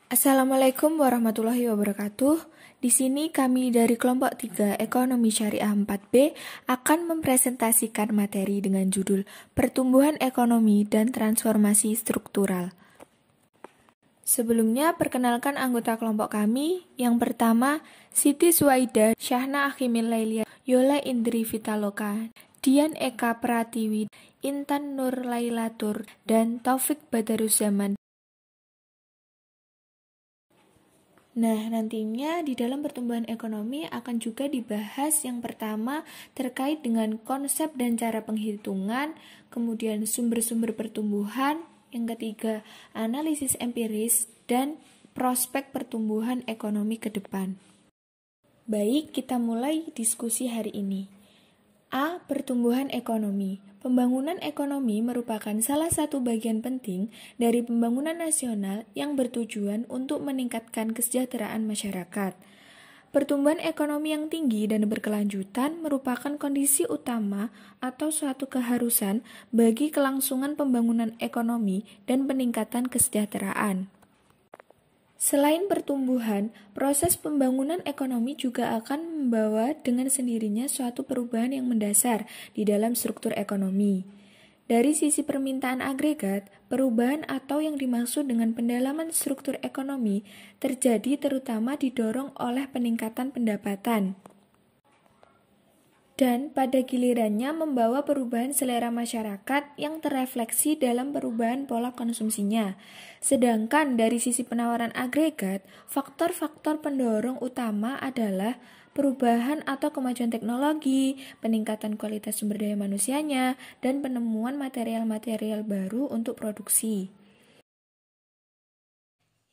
Assalamualaikum warahmatullahi wabarakatuh. Di sini kami dari kelompok 3 Ekonomi Syariah 4B akan mempresentasikan materi dengan judul Pertumbuhan Ekonomi dan Transformasi Struktural. Sebelumnya, perkenalkan anggota kelompok kami. Yang pertama, Siti Suwaida, Syahna Akhimil Lailia, Yola Indri Vitaloka, Dian Eka Pratiwi, Intan Nur Lailatur, dan Taufik Badaruszaman. Nah, nantinya di dalam pertumbuhan ekonomi akan juga dibahas yang pertama terkait dengan konsep dan cara penghitungan, kemudian sumber-sumber pertumbuhan, yang ketiga analisis empiris, dan prospek pertumbuhan ekonomi ke depan. Baik, kita mulai diskusi hari ini. A. Pertumbuhan ekonomi. Pembangunan ekonomi merupakan salah satu bagian penting dari pembangunan nasional yang bertujuan untuk meningkatkan kesejahteraan masyarakat. Pertumbuhan ekonomi yang tinggi dan berkelanjutan merupakan kondisi utama atau suatu keharusan bagi kelangsungan pembangunan ekonomi dan peningkatan kesejahteraan. Selain pertumbuhan, proses pembangunan ekonomi juga akan membawa dengan sendirinya suatu perubahan yang mendasar di dalam struktur ekonomi. Dari sisi permintaan agregat, perubahan atau yang dimaksud dengan pendalaman struktur ekonomi terjadi terutama didorong oleh peningkatan pendapatan. Dan pada gilirannya membawa perubahan selera masyarakat yang terrefleksi dalam perubahan pola konsumsinya. Sedangkan dari sisi penawaran agregat, faktor-faktor pendorong utama adalah perubahan atau kemajuan teknologi, peningkatan kualitas sumber daya manusianya, dan penemuan material-material baru untuk produksi.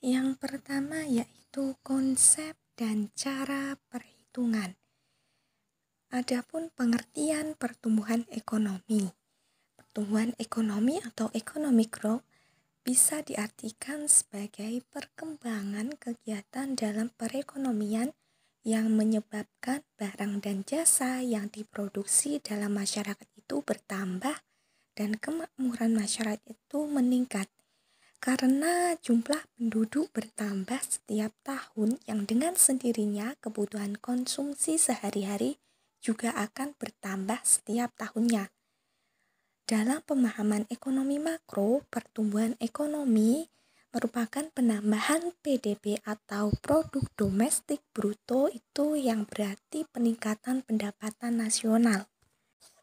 Yang pertama yaitu konsep dan cara perhitungan. Adapun pengertian pertumbuhan ekonomi. Pertumbuhan ekonomi atau economic growth bisa diartikan sebagai perkembangan kegiatan dalam perekonomian yang menyebabkan barang dan jasa yang diproduksi dalam masyarakat itu bertambah dan kemakmuran masyarakat itu meningkat. Karena jumlah penduduk bertambah setiap tahun yang dengan sendirinya kebutuhan konsumsi sehari-hari juga akan bertambah setiap tahunnya. Dalam pemahaman ekonomi makro, pertumbuhan ekonomi merupakan penambahan PDB atau produk domestik bruto itu yang berarti peningkatan pendapatan nasional.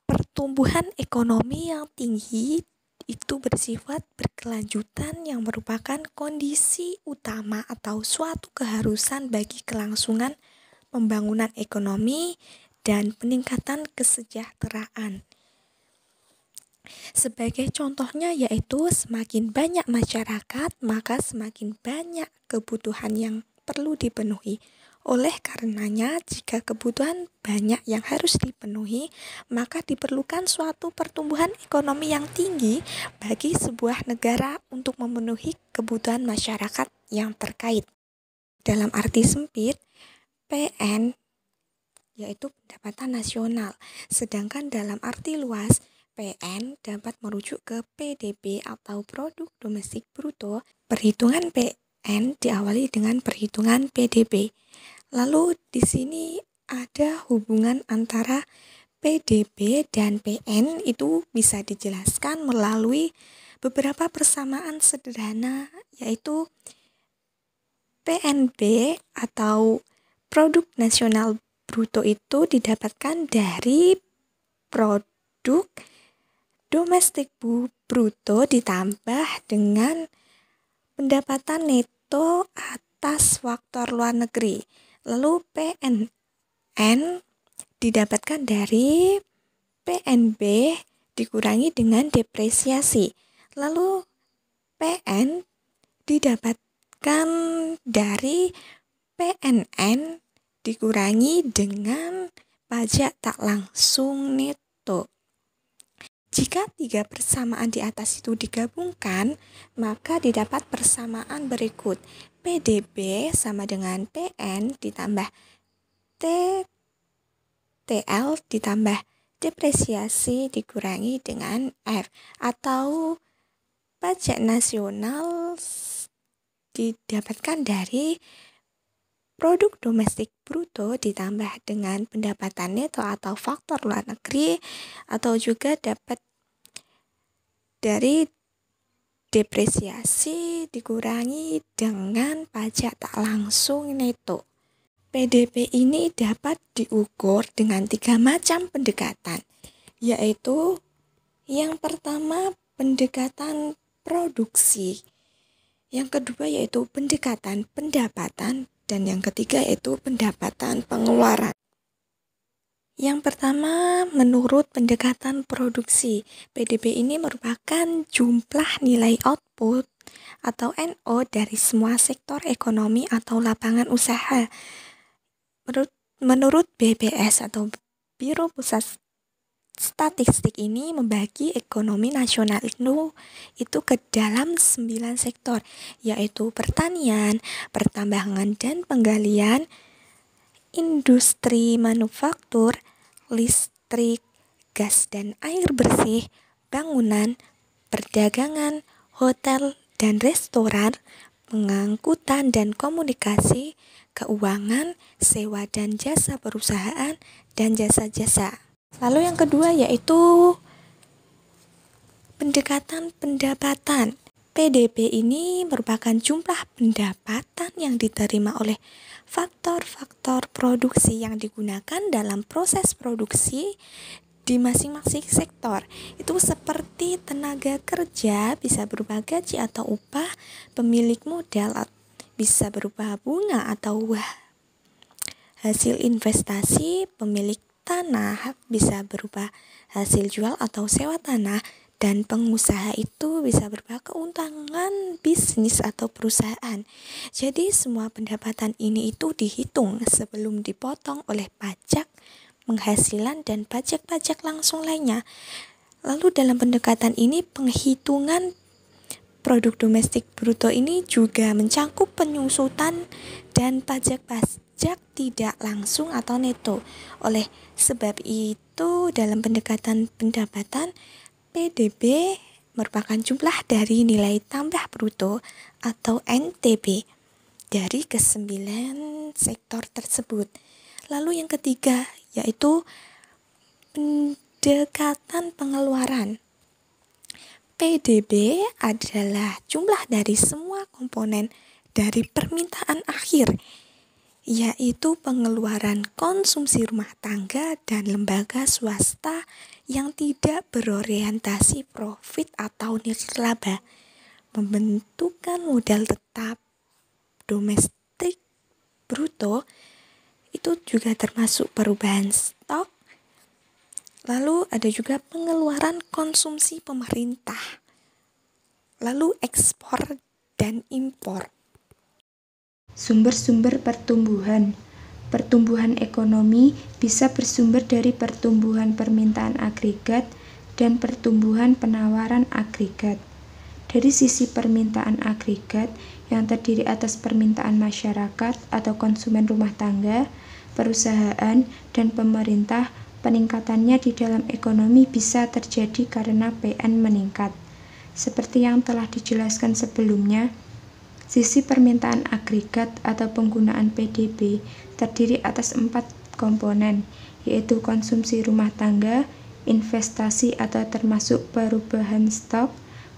Pertumbuhan ekonomi yang tinggi itu bersifat berkelanjutan yang merupakan kondisi utama atau suatu keharusan bagi kelangsungan pembangunan ekonomi dan peningkatan kesejahteraan. Sebagai contohnya yaitu semakin banyak masyarakat, maka semakin banyak kebutuhan yang perlu dipenuhi. Oleh karenanya, jika kebutuhan banyak yang harus dipenuhi, maka diperlukan suatu pertumbuhan ekonomi yang tinggi bagi sebuah negara untuk memenuhi kebutuhan masyarakat yang terkait. Dalam arti sempit, PN yaitu pendapatan nasional, sedangkan dalam arti luas, PN dapat merujuk ke PDB atau produk domestik bruto. Perhitungan PN diawali dengan perhitungan PDB. Lalu di sini ada hubungan antara PDB dan PN itu bisa dijelaskan melalui beberapa persamaan sederhana, yaitu PNB atau produk nasional bruto itu didapatkan dari produk domestik bruto ditambah dengan pendapatan neto atas faktor luar negeri. Lalu PNN didapatkan dari PNB dikurangi dengan depresiasi. Lalu PN didapatkan dari PNN dikurangi dengan pajak tak langsung neto. Jika tiga persamaan di atas itu digabungkan, maka didapat persamaan berikut. PDB sama dengan PN ditambah TL ditambah depresiasi dikurangi dengan F, atau pajak nasional didapatkan dari produk domestik bruto ditambah dengan pendapatan neto atau faktor luar negeri, atau juga dapat dari depresiasi dikurangi dengan pajak tak langsung neto. PDB ini dapat diukur dengan 3 macam pendekatan, yaitu yang pertama pendekatan produksi, yang kedua yaitu pendekatan pendapatan, dan yang ketiga yaitu pendapatan pengeluaran. Yang pertama, menurut pendekatan produksi, PDB ini merupakan jumlah nilai output atau NO dari semua sektor ekonomi atau lapangan usaha. Menurut BPS atau Biro Pusat Statistik ini membagi ekonomi nasional itu ke dalam 9 sektor, yaitu pertanian, pertambangan dan penggalian, industri manufaktur, listrik, gas dan air bersih, bangunan, perdagangan, hotel dan restoran, pengangkutan dan komunikasi, keuangan, sewa dan jasa perusahaan, dan jasa-jasa. Lalu yang kedua yaitu pendekatan pendapatan. PDB ini merupakan jumlah pendapatan yang diterima oleh faktor-faktor produksi yang digunakan dalam proses produksi di masing-masing sektor. Itu seperti tenaga kerja, bisa berupa gaji atau upah, pemilik modal bisa berupa bunga atau hasil investasi, pemilik tanah bisa berupa hasil jual atau sewa tanah, dan pengusaha itu bisa berupa keuntungan bisnis atau perusahaan. Jadi semua pendapatan ini itu dihitung sebelum dipotong oleh pajak, penghasilan, dan pajak-pajak langsung lainnya. Lalu dalam pendekatan ini penghitungan produk domestik bruto ini juga mencakup penyusutan dan pajak-pajak tidak langsung atau neto. Oleh sebab itu, dalam pendekatan pendapatan, PDB merupakan jumlah dari nilai tambah bruto atau NTB dari ke-9 sektor tersebut. Lalu yang ketiga yaitu pendekatan pengeluaran. PDB adalah jumlah dari semua komponen dari permintaan akhir, yaitu pengeluaran konsumsi rumah tangga dan lembaga swasta yang tidak berorientasi profit atau nirlaba. Pembentukan modal tetap domestik bruto itu juga termasuk perubahan stok. Lalu ada juga pengeluaran konsumsi pemerintah, lalu ekspor dan impor. Sumber-sumber pertumbuhan. Pertumbuhan ekonomi bisa bersumber dari pertumbuhan permintaan agregat dan pertumbuhan penawaran agregat. Dari sisi permintaan agregat yang terdiri atas permintaan masyarakat atau konsumen rumah tangga, perusahaan, dan pemerintah, peningkatannya di dalam ekonomi bisa terjadi karena PN meningkat. Seperti yang telah dijelaskan sebelumnya, sisi permintaan agregat atau penggunaan PDB terdiri atas 4 komponen, yaitu konsumsi rumah tangga, investasi atau termasuk perubahan stok,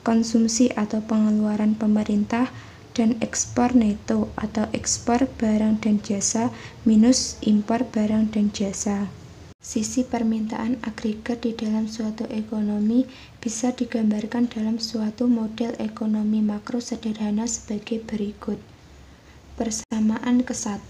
konsumsi atau pengeluaran pemerintah, dan ekspor neto atau ekspor barang dan jasa minus impor barang dan jasa. Sisi permintaan agregat di dalam suatu ekonomi bisa digambarkan dalam suatu model ekonomi makro sederhana sebagai berikut. Persamaan ke-1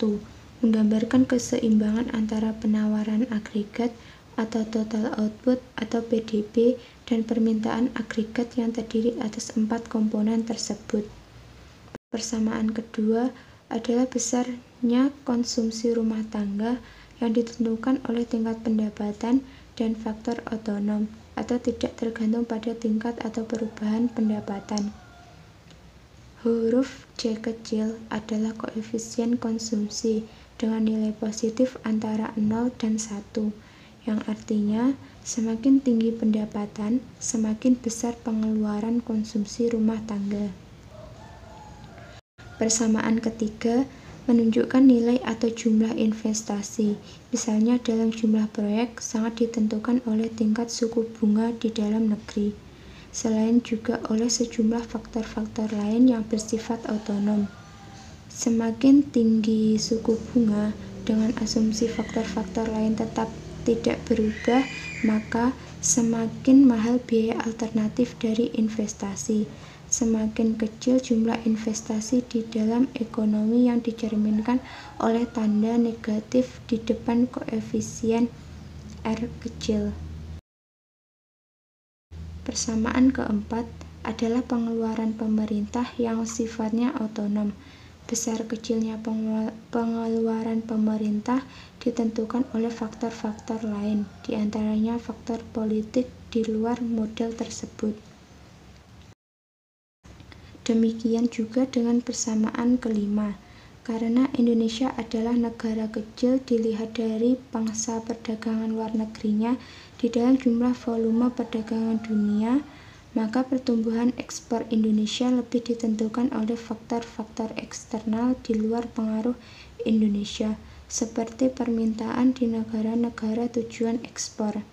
menggambarkan keseimbangan antara penawaran agregat atau total output atau PDB dan permintaan agregat yang terdiri atas 4 komponen tersebut. Persamaan kedua adalah besarnya konsumsi rumah tangga yang ditentukan oleh tingkat pendapatan dan faktor otonom atau tidak tergantung pada tingkat atau perubahan pendapatan. Huruf C kecil adalah koefisien konsumsi dengan nilai positif antara 0 dan 1, yang artinya semakin tinggi pendapatan, semakin besar pengeluaran konsumsi rumah tangga. Persamaan ketiga menunjukkan nilai atau jumlah investasi. Misalnya dalam jumlah proyek sangat ditentukan oleh tingkat suku bunga di dalam negeri, selain juga oleh sejumlah faktor-faktor lain yang bersifat otonom. Semakin tinggi suku bunga dengan asumsi faktor-faktor lain tetap tidak berubah, maka semakin mahal biaya alternatif dari investasi. Semakin kecil jumlah investasi di dalam ekonomi yang dicerminkan oleh tanda negatif di depan koefisien R kecil. Persamaan keempat adalah pengeluaran pemerintah yang sifatnya otonom. Besar kecilnya pengeluaran pemerintah ditentukan oleh faktor-faktor lain, di antaranya faktor politik di luar model tersebut. Demikian juga dengan persamaan kelima, karena Indonesia adalah negara kecil dilihat dari pangsa perdagangan luar negerinya di dalam jumlah volume perdagangan dunia, maka pertumbuhan ekspor Indonesia lebih ditentukan oleh faktor-faktor eksternal di luar pengaruh Indonesia, seperti permintaan di negara-negara tujuan ekspor.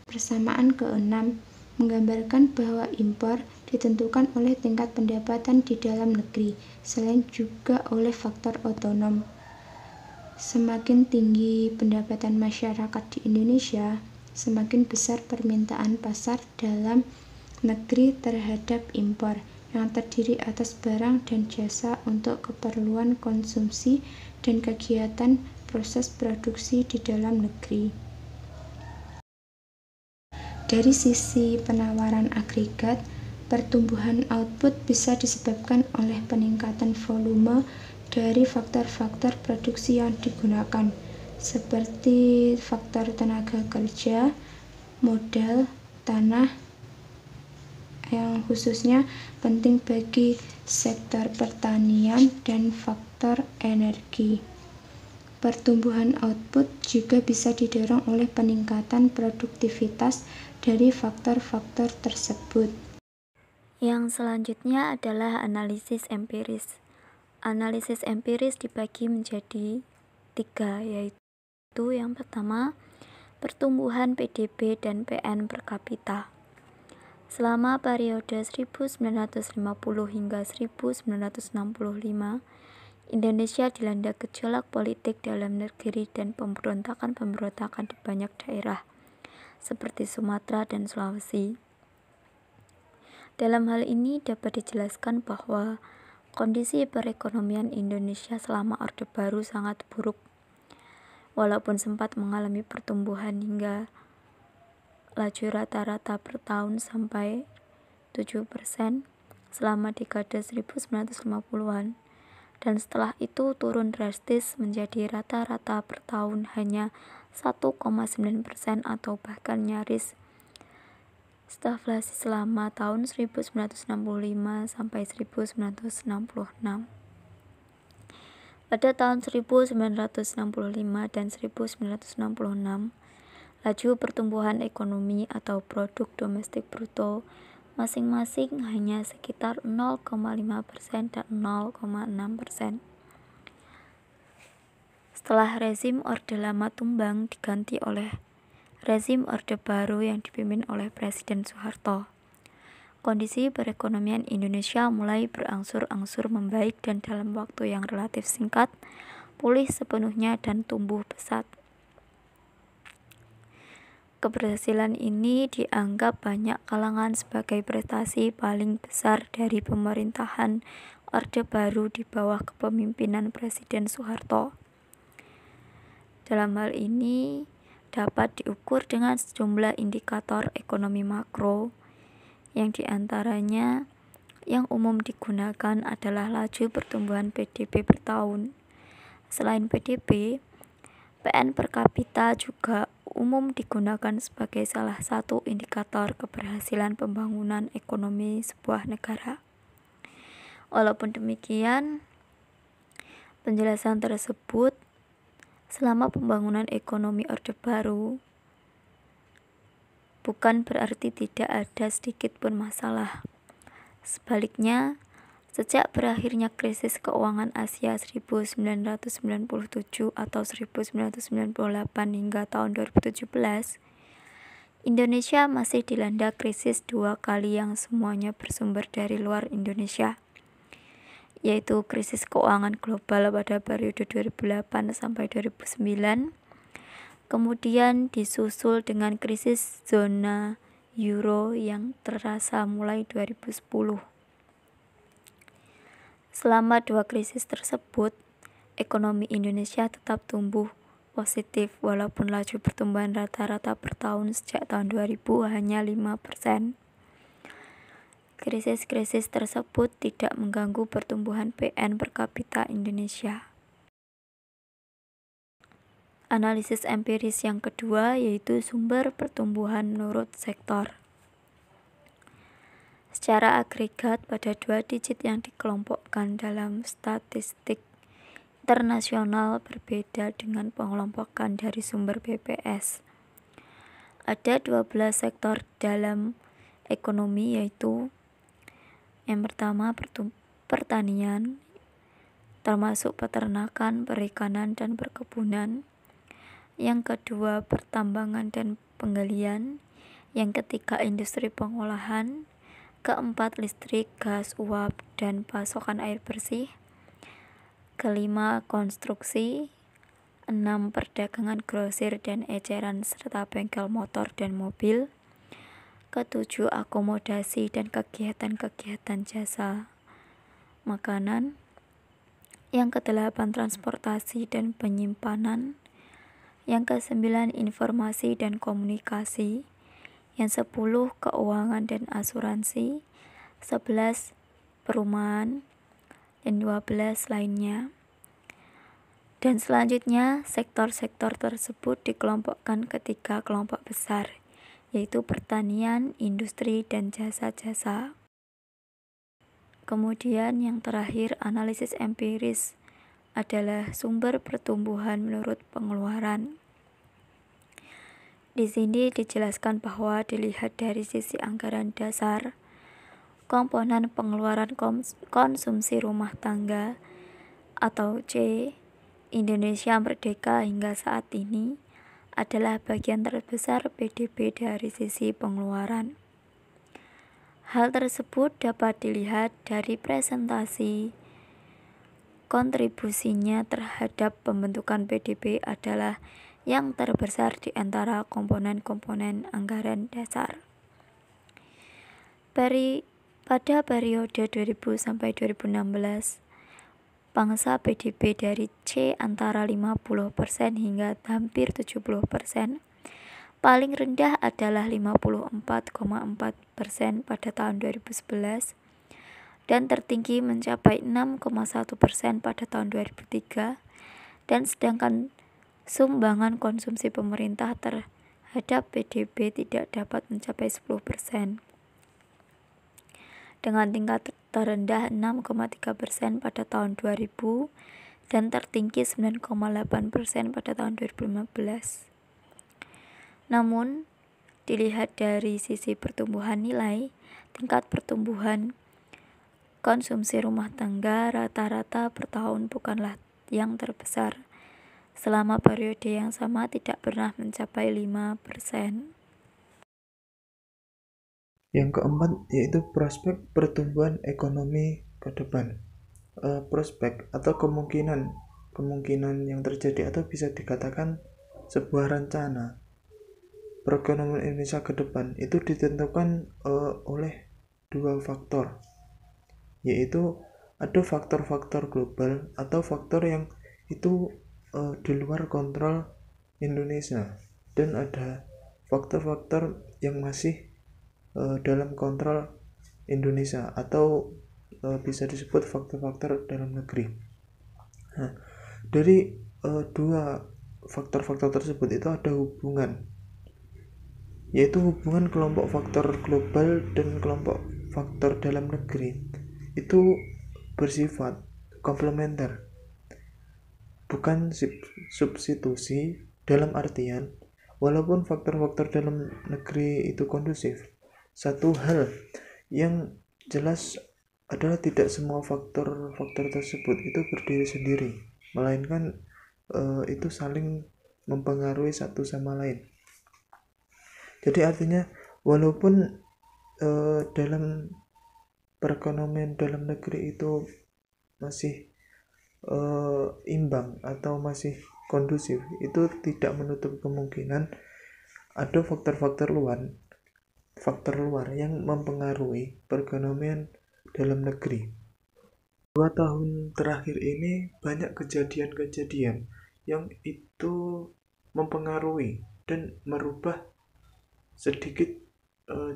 Persamaan keenam menggambarkan bahwa impor ditentukan oleh tingkat pendapatan di dalam negeri, selain juga oleh faktor otonom. Semakin tinggi pendapatan masyarakat di Indonesia, semakin besar permintaan pasar dalam negeri terhadap impor, yang terdiri atas barang dan jasa untuk keperluan konsumsi dan kegiatan proses produksi di dalam negeri. Dari sisi penawaran agregat, pertumbuhan output bisa disebabkan oleh peningkatan volume dari faktor-faktor produksi yang digunakan, seperti faktor tenaga kerja, modal, tanah, yang khususnya penting bagi sektor pertanian, dan faktor energi. Pertumbuhan output juga bisa didorong oleh peningkatan produktivitas dari faktor-faktor tersebut. Yang selanjutnya adalah analisis empiris. Analisis empiris dibagi menjadi 3, yaitu yang pertama, pertumbuhan PDB dan PN per kapita. Selama periode 1950 hingga 1965, Indonesia dilanda gejolak politik dalam negeri dan pemberontakan-pemberontakan di banyak daerah, seperti Sumatera dan Sulawesi. Dalam hal ini dapat dijelaskan bahwa kondisi perekonomian Indonesia selama Orde Baru sangat buruk. Walaupun sempat mengalami pertumbuhan hingga laju rata-rata per tahun sampai 7% selama dekade 1950-an, dan setelah itu turun drastis menjadi rata-rata per tahun hanya 1,9% atau bahkan nyaris stagflasi selama tahun 1965 sampai 1966. Pada tahun 1965 dan 1966, laju pertumbuhan ekonomi atau produk domestik bruto masing-masing hanya sekitar 0,5% dan 0,6%. Setelah rezim Orde Lama tumbang diganti oleh rezim Orde Baru yang dipimpin oleh Presiden Soeharto, kondisi perekonomian Indonesia mulai berangsur-angsur membaik dan dalam waktu yang relatif singkat pulih sepenuhnya dan tumbuh pesat. Keberhasilan ini dianggap banyak kalangan sebagai prestasi paling besar dari pemerintahan Orde Baru di bawah kepemimpinan Presiden Soeharto. Dalam hal ini dapat diukur dengan sejumlah indikator ekonomi makro, yang diantaranya yang umum digunakan adalah laju pertumbuhan PDB per tahun. Selain PDB, PN per kapita juga umum digunakan sebagai salah satu indikator keberhasilan pembangunan ekonomi sebuah negara. Walaupun demikian, penjelasan tersebut selama pembangunan ekonomi Orde Baru bukan berarti tidak ada sedikit pun masalah. Sebaliknya, Sejak berakhirnya krisis keuangan Asia 1997 atau 1998 hingga tahun 2017, Indonesia masih dilanda krisis 2 kali yang semuanya bersumber dari luar Indonesia, yaitu krisis keuangan global pada periode 2008 sampai 2009, kemudian disusul dengan krisis zona euro yang terasa mulai 2010. Selama 2 krisis tersebut, ekonomi Indonesia tetap tumbuh positif walaupun laju pertumbuhan rata-rata per tahun sejak tahun 2000 hanya 5%. Krisis-krisis tersebut tidak mengganggu pertumbuhan PN per kapita Indonesia. Analisis empiris yang kedua yaitu sumber pertumbuhan menurut sektor. Secara agregat pada 2 digit yang dikelompokkan dalam statistik internasional berbeda dengan pengelompokan dari sumber BPS. Ada 12 sektor dalam ekonomi yaitu yang pertama pertanian, termasuk peternakan, perikanan, dan perkebunan. Yang kedua pertambangan dan penggalian. Yang ketiga industri pengolahan. Keempat listrik, gas, uap, dan pasokan air bersih. Kelima konstruksi. 6 perdagangan grosir dan eceran serta bengkel motor dan mobil. Ketujuh akomodasi dan kegiatan-kegiatan jasa makanan. Yang kedelapan transportasi dan penyimpanan. Yang ke-9 informasi dan komunikasi. Yang 10 keuangan dan asuransi. 11 perumahan dan 12 lainnya. Dan selanjutnya sektor-sektor tersebut dikelompokkan ke 3 kelompok besar, yaitu pertanian, industri, dan jasa-jasa. Kemudian yang terakhir analisis empiris adalah sumber pertumbuhan menurut pengeluaran. Di sini dijelaskan bahwa dilihat dari sisi anggaran dasar, komponen pengeluaran konsumsi rumah tangga atau C, Indonesia merdeka hingga saat ini adalah bagian terbesar PDB dari sisi pengeluaran. Hal tersebut dapat dilihat dari presentasi kontribusinya terhadap pembentukan PDB adalah yang terbesar di antara komponen-komponen anggaran dasar. Pada periode 2000 sampai 2016, pangsa PDB dari C antara 50% hingga hampir 70%. Paling rendah adalah 54,4% pada tahun 2011 dan tertinggi mencapai 6,1% pada tahun 2003, dan sedangkan sumbangan konsumsi pemerintah terhadap PDB tidak dapat mencapai 10%. Dengan tingkat terendah 6,3% pada tahun 2000 dan tertinggi 9,8% pada tahun 2015. Namun, dilihat dari sisi pertumbuhan nilai, tingkat pertumbuhan konsumsi rumah tangga rata-rata per tahun bukanlah yang terbesar. Selama periode yang sama tidak pernah mencapai 5%. Yang keempat yaitu prospek pertumbuhan ekonomi ke depan. Prospek atau kemungkinan yang terjadi atau bisa dikatakan sebuah rencana perekonomian Indonesia ke depan itu ditentukan oleh 2 faktor, yaitu ada faktor-faktor global atau faktor yang itu di luar kontrol Indonesia, dan ada faktor-faktor yang masih dalam kontrol Indonesia atau bisa disebut faktor-faktor dalam negeri. Nah, dari 2 faktor-faktor tersebut itu ada hubungan, yaitu hubungan kelompok faktor global dan kelompok faktor dalam negeri itu bersifat komplementer, bukan substitusi, dalam artian walaupun faktor-faktor dalam negeri itu kondusif, satu hal yang jelas adalah tidak semua faktor-faktor tersebut itu berdiri sendiri, melainkan itu saling mempengaruhi satu sama lain. Jadi artinya walaupun dalam perekonomian dalam negeri itu masih imbang atau masih kondusif, itu tidak menutup kemungkinan ada faktor-faktor luar yang mempengaruhi perekonomian dalam negeri. 2 tahun terakhir ini banyak kejadian-kejadian yang itu mempengaruhi dan merubah sedikit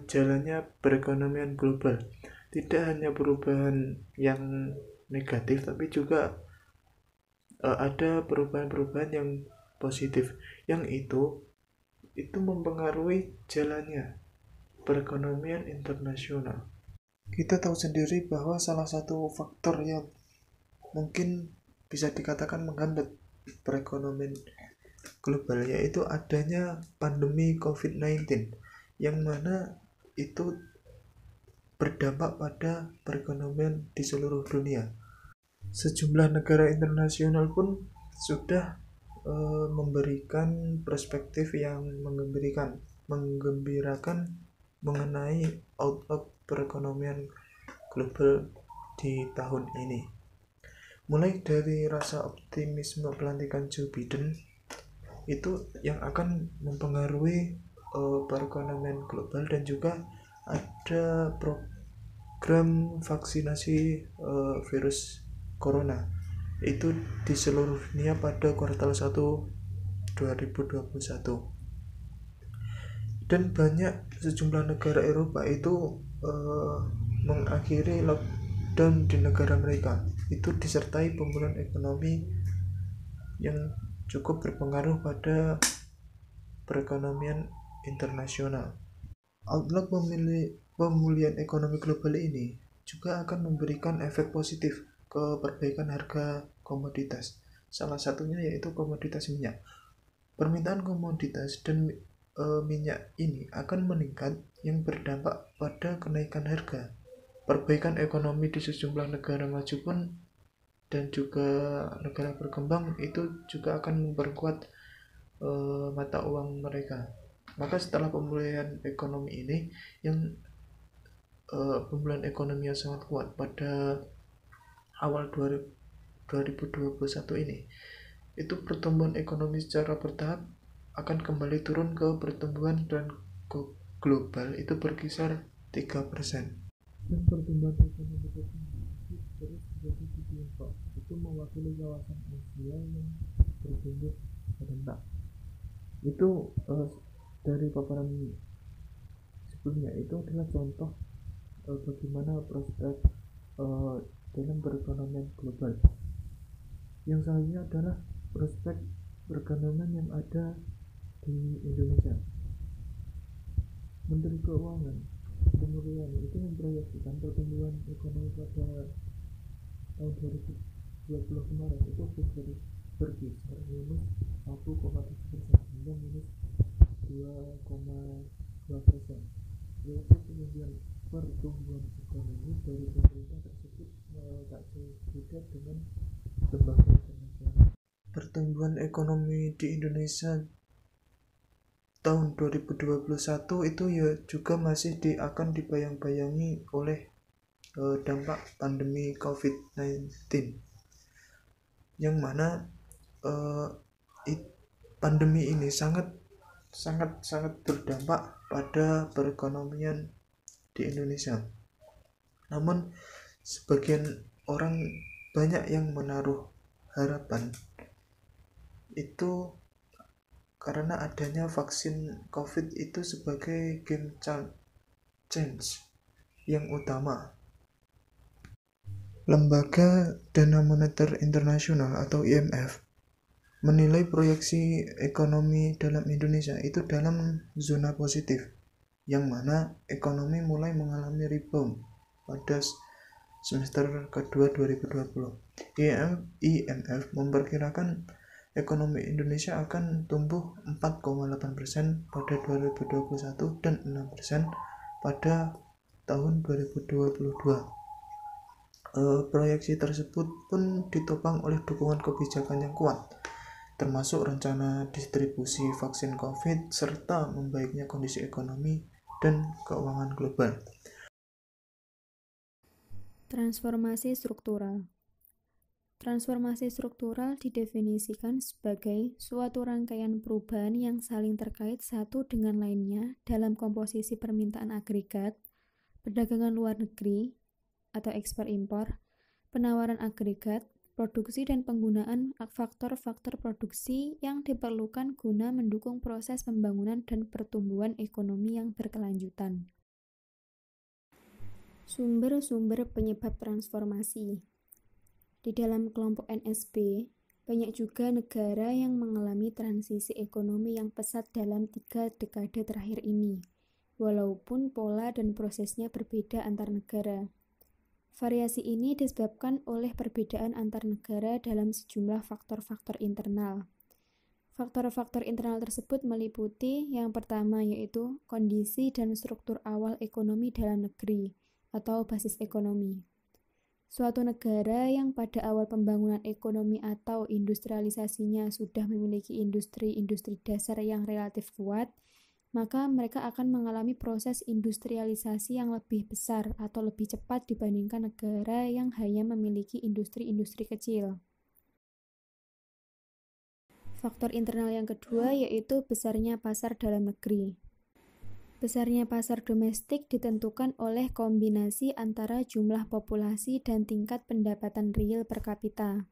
jalannya perekonomian global. Tidak hanya perubahan yang negatif, tapi juga ada perubahan-perubahan yang positif, yang itu mempengaruhi jalannya perekonomian internasional. Kita tahu sendiri bahwa salah satu faktor yang mungkin bisa dikatakan menghambat perekonomian global yaitu adanya pandemi COVID-19, yang mana itu berdampak pada perekonomian di seluruh dunia. Sejumlah negara internasional pun sudah memberikan perspektif yang menggembirakan mengenai outlook perekonomian global di tahun ini. Mulai dari rasa optimisme pelantikan Joe Biden itu yang akan mempengaruhi perekonomian global, dan juga ada program vaksinasi virus corona itu di seluruh dunia pada kuartal 1 2021. Dan sejumlah negara Eropa itu mengakhiri lockdown di negara mereka. Itu disertai pemulihan ekonomi yang cukup berpengaruh pada perekonomian internasional. Outlook pemulihan ekonomi global ini juga akan memberikan efek positif ke perbaikan harga komoditas. Salah satunya yaitu komoditas minyak. Permintaan komoditas dan minyak ini akan meningkat, yang berdampak pada kenaikan harga. Perbaikan ekonomi di sejumlah negara maju pun dan juga negara berkembang itu juga akan memperkuat mata uang mereka. Maka setelah pemulihan ekonomi ini, yang pemulihan ekonomi yang sangat kuat pada awal 2021 ini, itu pertumbuhan ekonomi secara bertahap akan kembali turun ke pertumbuhan dan global itu berkisar 3%. Dan pertumbuhan ekonomi terus terjadi di Tiongkok, itu mewakili kawasan Asia yang bertumbuh rendah. Itu dari paparan sebelumnya, itu adalah contoh bagaimana prospek dalam perekonomian global. Yang selanjutnya adalah prospek perekonomian yang ada di Indonesia. Menteri Keuangan Sri Mulyani itu memproyeksikan pertumbuhan ekonomi pada tahun 2020 kemarin itu berkisar minus 1,7% hingga minus 2,2%. Yaitu kemudian pertumbuhan ekonomi dari pemerintah tersebut tak berbeda dengan lembaga internasional. Pertumbuhan ekonomi di Indonesia tahun 2021 itu ya juga masih akan dibayang-bayangi oleh dampak pandemi COVID-19, yang mana pandemi ini sangat berdampak pada perekonomian di Indonesia. Namun sebagian orang banyak yang menaruh harapan itu karena adanya vaksin COVID itu sebagai game change yang utama. Lembaga Dana Moneter Internasional atau IMF menilai proyeksi ekonomi dalam Indonesia itu dalam zona positif, yang mana ekonomi mulai mengalami rebound pada semester kedua 2020. IMF memperkirakan ekonomi Indonesia akan tumbuh 4,8% pada 2021 dan 6% pada tahun 2022. Proyeksi tersebut pun ditopang oleh dukungan kebijakan yang kuat, termasuk rencana distribusi vaksin COVID serta membaiknya kondisi ekonomi dan keuangan global. Transformasi struktural. Transformasi struktural didefinisikan sebagai suatu rangkaian perubahan yang saling terkait satu dengan lainnya dalam komposisi permintaan agregat, perdagangan luar negeri atau ekspor-impor, penawaran agregat, produksi dan penggunaan faktor-faktor produksi yang diperlukan guna mendukung proses pembangunan dan pertumbuhan ekonomi yang berkelanjutan. Sumber-sumber penyebab transformasi. Di dalam kelompok NSB, banyak juga negara yang mengalami transisi ekonomi yang pesat dalam 3 dekade terakhir ini, walaupun pola dan prosesnya berbeda antar negara. Variasi ini disebabkan oleh perbedaan antar negara dalam sejumlah faktor-faktor internal. Faktor-faktor internal tersebut meliputi yang pertama yaitu kondisi dan struktur awal ekonomi dalam negeri atau basis ekonomi. Suatu negara yang pada awal pembangunan ekonomi atau industrialisasinya sudah memiliki industri-industri dasar yang relatif kuat, maka mereka akan mengalami proses industrialisasi yang lebih besar atau lebih cepat dibandingkan negara yang hanya memiliki industri-industri kecil. Faktor internal yang kedua yaitu besarnya pasar dalam negeri. Besarnya pasar domestik ditentukan oleh kombinasi antara jumlah populasi dan tingkat pendapatan real per kapita.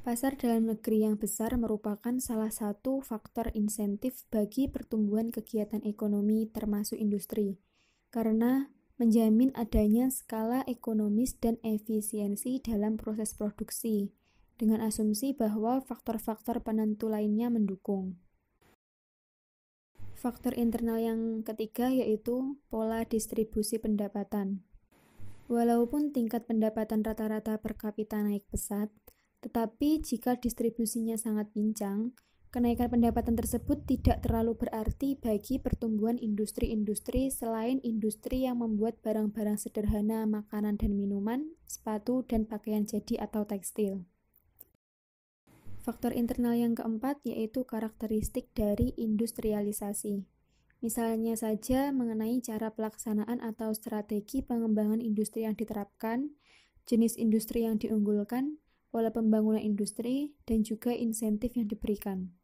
Pasar dalam negeri yang besar merupakan salah satu faktor insentif bagi pertumbuhan kegiatan ekonomi termasuk industri, karena menjamin adanya skala ekonomis dan efisiensi dalam proses produksi, dengan asumsi bahwa faktor-faktor penentu lainnya mendukung. Faktor internal yang ketiga yaitu pola distribusi pendapatan. Walaupun tingkat pendapatan rata-rata per kapita naik pesat, tetapi jika distribusinya sangat pincang, kenaikan pendapatan tersebut tidak terlalu berarti bagi pertumbuhan industri-industri selain industri yang membuat barang-barang sederhana, makanan dan minuman, sepatu dan pakaian jadi atau tekstil. Faktor internal yang keempat yaitu karakteristik dari industrialisasi. Misalnya saja mengenai cara pelaksanaan atau strategi pengembangan industri yang diterapkan, jenis industri yang diunggulkan, pola pembangunan industri, dan juga insentif yang diberikan.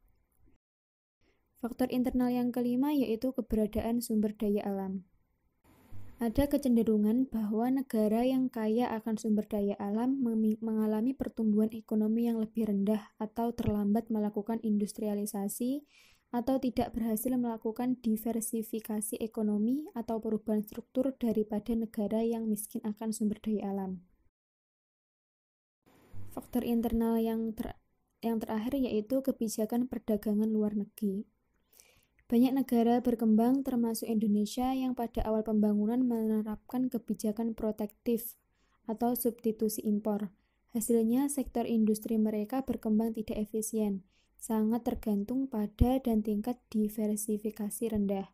Faktor internal yang kelima yaitu keberadaan sumber daya alam. Ada kecenderungan bahwa negara yang kaya akan sumber daya alam mengalami pertumbuhan ekonomi yang lebih rendah atau terlambat melakukan industrialisasi atau tidak berhasil melakukan diversifikasi ekonomi atau perubahan struktur daripada negara yang miskin akan sumber daya alam. Faktor internal yang terakhir yaitu kebijakan perdagangan luar negeri. Banyak negara berkembang termasuk Indonesia yang pada awal pembangunan menerapkan kebijakan protektif atau substitusi impor. Hasilnya sektor industri mereka berkembang tidak efisien, sangat tergantung pada dan tingkat diversifikasi rendah.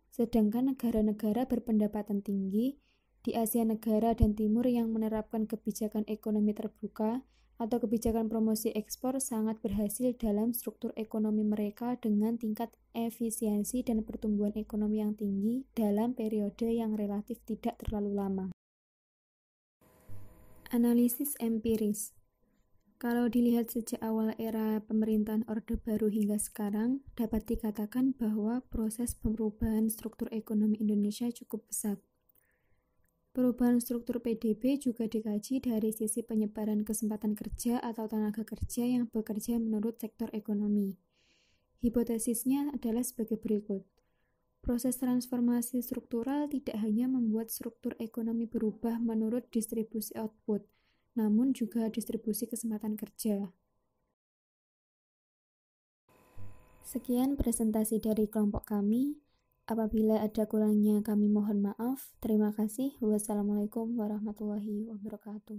Sedangkan negara-negara berpendapatan tinggi di Asia Tenggara dan Timur yang menerapkan kebijakan ekonomi terbuka atau kebijakan promosi ekspor sangat berhasil dalam struktur ekonomi mereka dengan tingkat efisiensi dan pertumbuhan ekonomi yang tinggi dalam periode yang relatif tidak terlalu lama. Analisis empiris. Kalau dilihat sejak awal era pemerintahan Orde Baru hingga sekarang, dapat dikatakan bahwa proses perubahan struktur ekonomi Indonesia cukup pesat. Perubahan struktur PDB juga dikaji dari sisi penyebaran kesempatan kerja atau tenaga kerja yang bekerja menurut sektor ekonomi. Hipotesisnya adalah sebagai berikut. Proses transformasi struktural tidak hanya membuat struktur ekonomi berubah menurut distribusi output, namun juga distribusi kesempatan kerja. Sekian presentasi dari kelompok kami. Apabila ada kurangnya kami mohon maaf. Terima kasih. Wassalamualaikum warahmatullahi wabarakatuh.